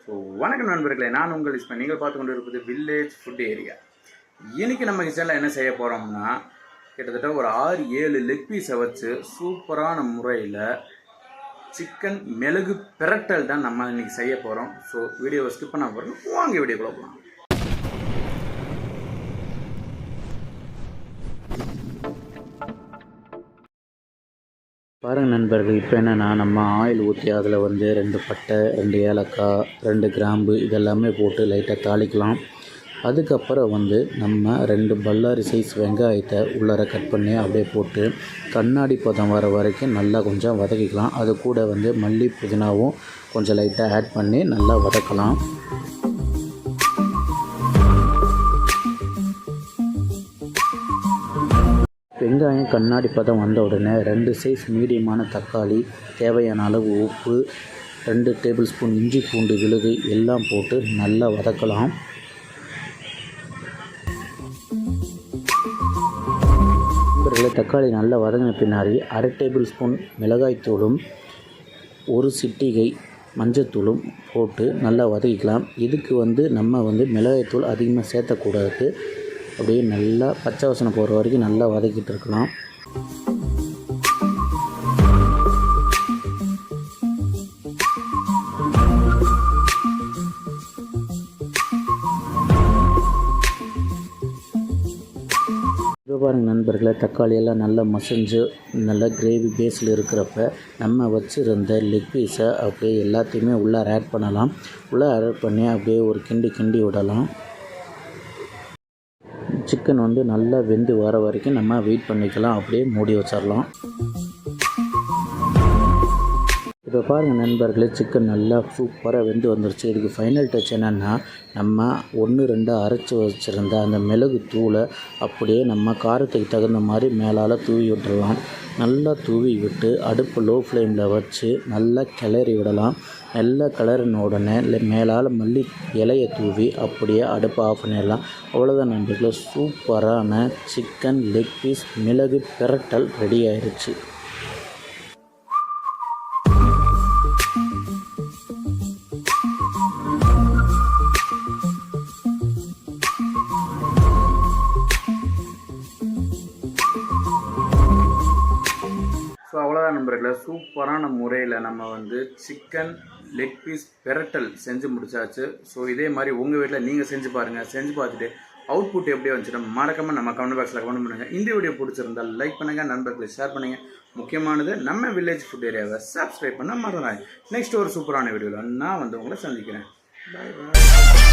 So வணக்கம் நண்பர்களே, நான் உங்கள் இஸ்மாயில். நீங்கள் பார்த்து கொண்டு இருப்பது வில்லேஜ் ஃபுட் ஏரியா. இன்றைக்கி நம்ம கிச்சனில் என்ன செய்ய போகிறோம்னா, கிட்டத்தட்ட ஒரு 6-7 லெக் பீஸை வச்சு சூப்பரான முறையில் சிக்கன் மிளகு பிரட்டல் தான் நம்ம இன்றைக்கி செய்ய போகிறோம். ஸோ வீடியோவை ஸ்கிப் பண்ண போகிறோம். வாங்க வீடியோக்குள்ள போகலாம். பாருங்கள் நண்பர்கள், இப்போ என்னென்னா நம்ம ஆயில் ஊற்றி அதில் வந்து 2 பட்டை, 2 ஏலக்காய், 2 கிராம்பு இதெல்லாமே போட்டு லைட்டாக தாளிக்கலாம். அதுக்கப்புறம் வந்து நம்ம 2 பல்லாரி சைஸ் வெங்காயத்தை உள்ளார கட் பண்ணி அப்படியே போட்டு கண்ணாடி பதம் வர வரைக்கும் நல்லா கொஞ்சம் வதக்கிக்கலாம். அது கூட வந்து மல்லி புதினாவும் கொஞ்சம் லைட்டாக ஆட் பண்ணி நல்லா வதக்கலாம். வெங்காயம் கண்ணாடி பதம் வந்த உடனே 2 சைஸ் மீடியமான தக்காளி, தேவையான அளவு உப்பு, 2 டேபிள் ஸ்பூன் இஞ்சி பூண்டு விழுது எல்லாம் போட்டு நல்லா வதக்கலாம். தக்காளி நல்லா வதங்கின பின்னாடி 1/2 டேபிள் ஸ்பூன் மிளகாய்த்தூளும் 1 சிட்டிகை மஞ்சத்தூளும் போட்டு நல்லா வதக்கிக்கலாம். இதுக்கு வந்து நம்ம வந்து மிளகாய்த்தூள் அதிகமாக சேர்த்தக்கூடாது. அப்படியே நல்லா பச்சை வாசனை போகிற வரைக்கும் நல்லா வதக்கிட்டு இருக்கலாம். இப்போ பாருங்கள் நண்பர்களே, தக்காளியெல்லாம் நல்லா மசிஞ்சு நல்லா கிரேவி பேஸில் இருக்கிறப்ப நம்ம வச்சுருந்த லெக் பீஸை அப்படியே எல்லாத்தையுமே உள்ளார ஆட் பண்ணலாம். உள்ளார ஆட் பண்ணி அப்படியே ஒரு கிண்டி விடலாம். சிக்கன் வந்து நல்லா வெந்து வர வரைக்கும் நம்ம வெயிட் பண்ணிக்கலாம். அப்படியே மூடி வச்சிடலாம். இப்போ பாருங்கள் நண்பர்களே, சிக்கன் நல்லா சூப்பராக வெந்து வந்துருச்சு. இதுக்கு ஃபைனல் டச் என்னென்னா, நம்ம 1-2 அரைச்சி வச்சுருந்த அந்த மிளகு தூளை அப்படியே நம்ம காரத்துக்கு தகுந்த மாதிரி மேலால் தூவி விட்டுடலாம். நல்லா தூவி விட்டு அடுப்பு லோ ஃப்ளேமில் வச்சு நல்லா கிளறி விடலாம். நல்லா கிளறின உடனே மேலால் மல்லி இலையை தூவி அப்படியே அடுப்பை ஆஃப் பண்ணிடலாம். அவ்வளோதான் நண்பர்களே, சூப்பரான சிக்கன் லெக் பீஸ் மிளகு பிரட்டல் ரெடி ஆயிடுச்சு. ஸோ அவ்வளோதான் நண்பர்களே, சூப்பரான முறையில் நம்ம வந்து சிக்கன் லெக் பீஸ் பிரட்டல் செஞ்சு முடிச்சாச்சு. ஸோ இதே மாதிரி உங்கள் வீட்டில் நீங்கள் செஞ்சு பாருங்கள். செஞ்சு பார்த்துட்டு அவுட்புட் எப்படியோ வந்துச்சுன்னா மறக்காமல் நம்ம கமெண்ட் பாக்ஸில் கமெண்ட் பண்ணுங்கள். இந்த வீடியோ பிடிச்சிருந்தால் லைக் பண்ணுங்கள், நண்பர்களை ஷேர் பண்ணுங்கள். முக்கியமானது நம்ம வில்லேஜ் ஃபுட் ஏரியாவை சப்ஸ்கிரைப் பண்ண மறந்துடாதீங்க. நெக்ஸ்ட் ஒரு சூப்பரான வீடியோவில் நான் வந்து உங்களை சந்திக்கிறேன். பாய் பாய்.